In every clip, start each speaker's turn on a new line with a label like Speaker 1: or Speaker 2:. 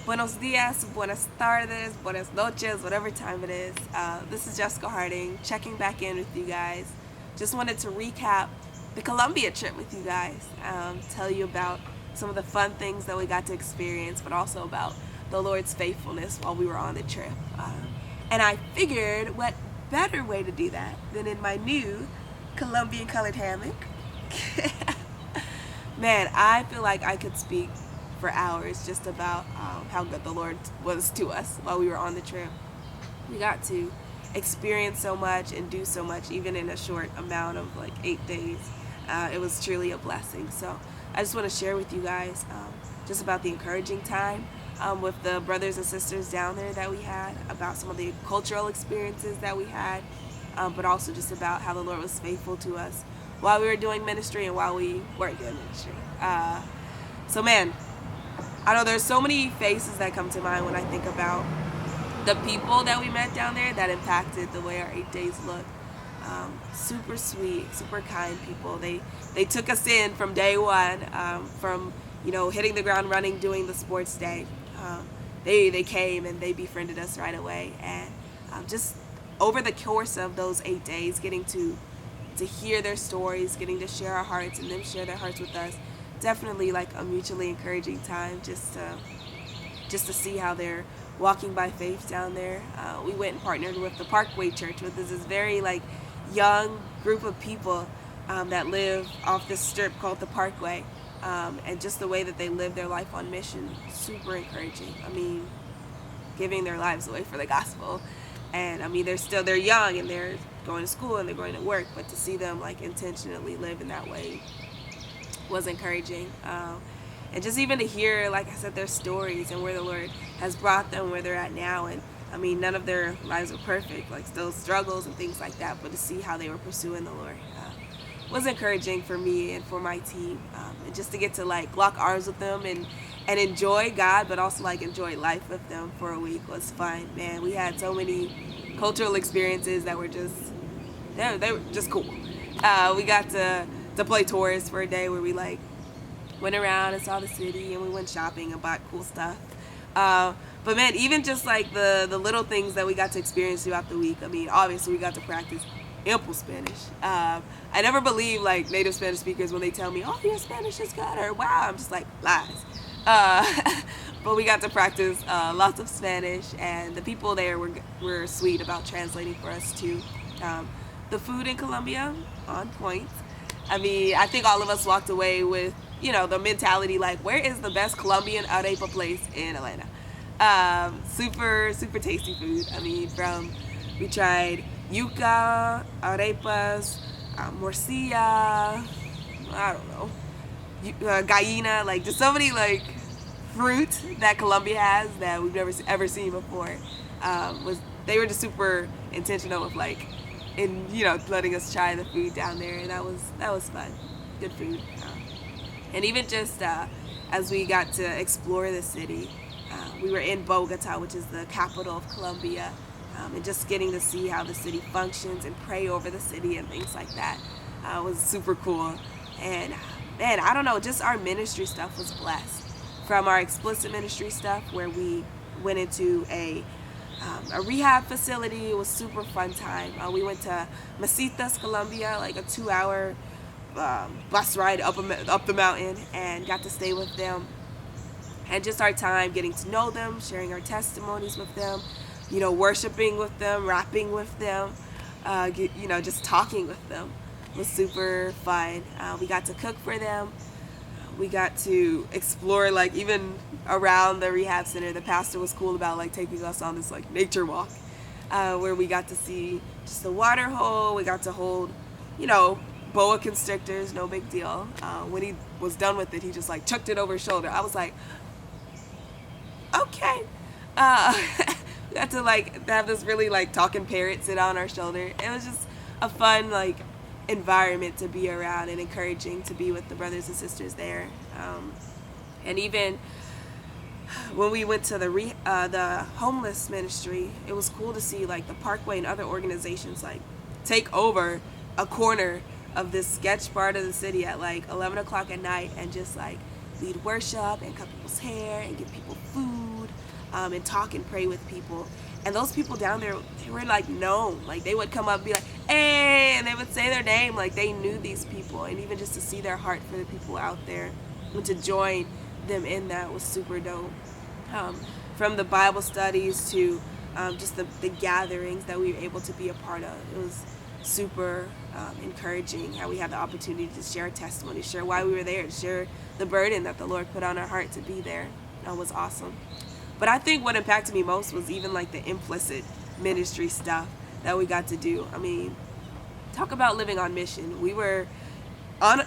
Speaker 1: Buenos dias, buenas tardes, buenas noches, whatever time it is. This is Jessica Harding checking back in with you guys. Just wanted to recap the Colombia trip with you guys, tell you about some of the fun things that we got to experience, but also about the Lord's faithfulness while we were on the trip. And I figured what better way to do that than in my new Colombian colored hammock. Man, I feel like I could speak for hours just about how good the Lord was to us while we were on the trip. We got to experience so much and do so much, even in a short amount of like 8 days. It was truly a blessing. So I just want to share with you guys just about the encouraging time with the brothers and sisters down there that we had, about some of the cultural experiences that we had, but also just about how the Lord was faithful to us while we were doing ministry and while we weren't doing ministry. So man, I know there's so many faces that come to mind when I think about the people that we met down there that impacted the way our 8 days looked. Super sweet, super kind people. They took us in from day one, from hitting the ground running, doing the sports day. They came and they befriended us right away, and just over the course of those 8 days, getting to hear their stories, getting to share our hearts, and them share their hearts with us. Definitely like a mutually encouraging time, just to see how they're walking by faith down there. We went and partnered with the Parkway Church, which is this very like young group of people that live off this strip called the Parkway, and just the way that they live their life on mission, super encouraging. I mean, giving their lives away for the gospel, and I mean they're young and they're going to school and they're going to work, but to see them like intentionally live in that way was encouraging. And just even to hear, like I said, their stories and where the Lord has brought them, where they're at now. And I mean, none of their lives were perfect, like still struggles and things like that, but to see how they were pursuing the Lord was encouraging for me and for my team. And just to get to like lock arms with them and enjoy God, but also like enjoy life with them for a week was fun. Man, we had so many cultural experiences that were they were just cool. We got to play tours for a day where we like went around and saw the city, and we went shopping and bought cool stuff. But man, even just like the little things that we got to experience throughout the week. I mean, obviously we got to practice ample Spanish. I never believe like native Spanish speakers when they tell me, "Oh, your Spanish is good," or "Wow," I'm just like lies. Uh, but we got to practice lots of Spanish, and the people there were sweet about translating for us too. The food in Colombia, on point. I mean, I think all of us walked away with, the mentality like, where is the best Colombian arepa place in Atlanta? Super, super tasty food. I mean, we tried yuca, arepas, morcilla, I don't know, gallina, like just so many like fruit that Colombia has that we've never ever seen before. They were just super intentional with like, in letting us try the food down there, and that was fun. Good food. And even just as we got to explore the city, we were in Bogota, which is the capital of Colombia, and just getting to see how the city functions and pray over the city and things like that was super cool. And man, I don't know, just our ministry stuff was blessed. From our explicit ministry stuff, where we went into a rehab facility. It was super fun time. We went to Mesitas, Colombia, like a 2-hour bus ride up the mountain, and got to stay with them. And just our time getting to know them, sharing our testimonies with them, worshiping with them, rapping with them, just talking with them was super fun. We got to cook for them. We got to explore, like, even around the rehab center. The pastor was cool about like taking us on this like nature walk, where we got to see just the water hole. We got to hold, boa constrictors, no big deal. When he was done with it, he just like chucked it over his shoulder. I was like, okay. We got to like have this really like talking parrot sit on our shoulder. It was just a fun like environment to be around, and encouraging to be with the brothers and sisters there. And even when we went to the homeless ministry, it was cool to see like the Parkway and other organizations like take over a corner of this sketch part of the city at like 11 o'clock at night, and just like lead worship and cut people's hair and give people food. and talk and pray with people. And those people down there, they were like known. Like they would come up and be like, hey, and they would say their name. Like they knew these people. And even just to see their heart for the people out there and to join them in that was super dope. From the Bible studies to just the gatherings that we were able to be a part of. It was super encouraging how we had the opportunity to share testimony, share why we were there, to share the burden that the Lord put on our heart to be there. That was awesome. But I think what impacted me most was even like the implicit ministry stuff that we got to do. I mean, talk about living on mission. We were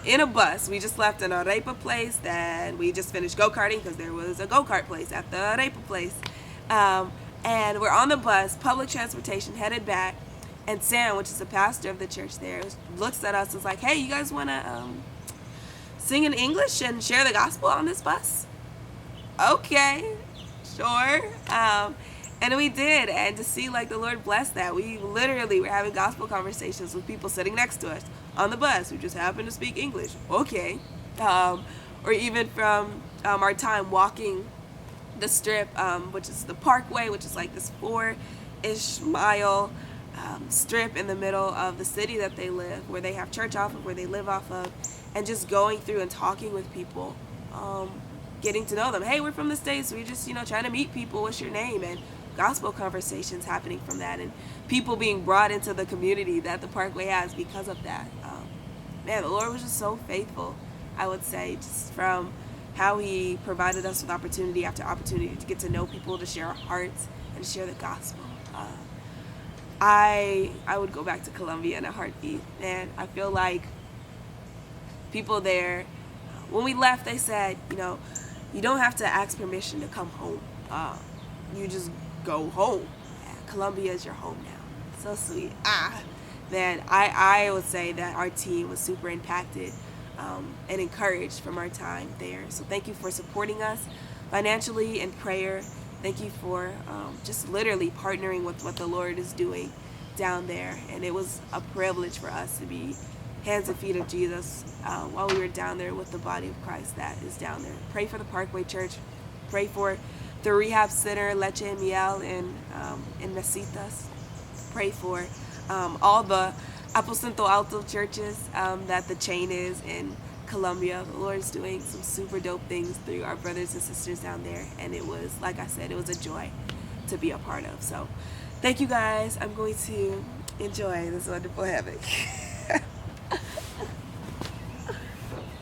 Speaker 1: in a bus. We just left an arepa place, and we just finished go-karting because there was a go-kart place at the arepa place. And we're on the bus, public transportation, headed back. And Sam, which is the pastor of the church there, looks at us and is like, hey, you guys want to sing in English and share the gospel on this bus? Okay, sure. And we did. And to see like the Lord bless that, we literally were having gospel conversations with people sitting next to us on the bus who just happened to speak English. Okay. Or even from our time walking the strip, which is the Parkway, which is like this 4-ish mile strip in the middle of the city that they live, where they have church off of, where they live off of, and just going through and talking with people, getting to know them. Hey, we're from the States. We're just, trying to meet people. What's your name? And gospel conversations happening from that, and people being brought into the community that the Parkway has because of that. Man, the Lord was just so faithful, I would say, just from how he provided us with opportunity after opportunity to get to know people, to share our hearts, and to share the gospel. I would go back to Colombia in a heartbeat. Man, I feel like people there, when we left, they said, you don't have to ask permission to come home. You just go home. Colombia is your home now. So sweet. Man, I would say that our team was super impacted and encouraged from our time there. So thank you for supporting us financially in prayer. Thank you for just literally partnering with what the Lord is doing down there. And it was a privilege for us to be hands and feet of Jesus while we were down there with the body of Christ that is down there. Pray for the Parkway Church. Pray for the Rehab Center, Leche and Miel in Necitas. Pray for all the Aposento Alto churches that the chain is in Colombia. The Lord is doing some super dope things through our brothers and sisters down there. And it was, like I said, it was a joy to be a part of. So thank you guys. I'm going to enjoy this wonderful havoc.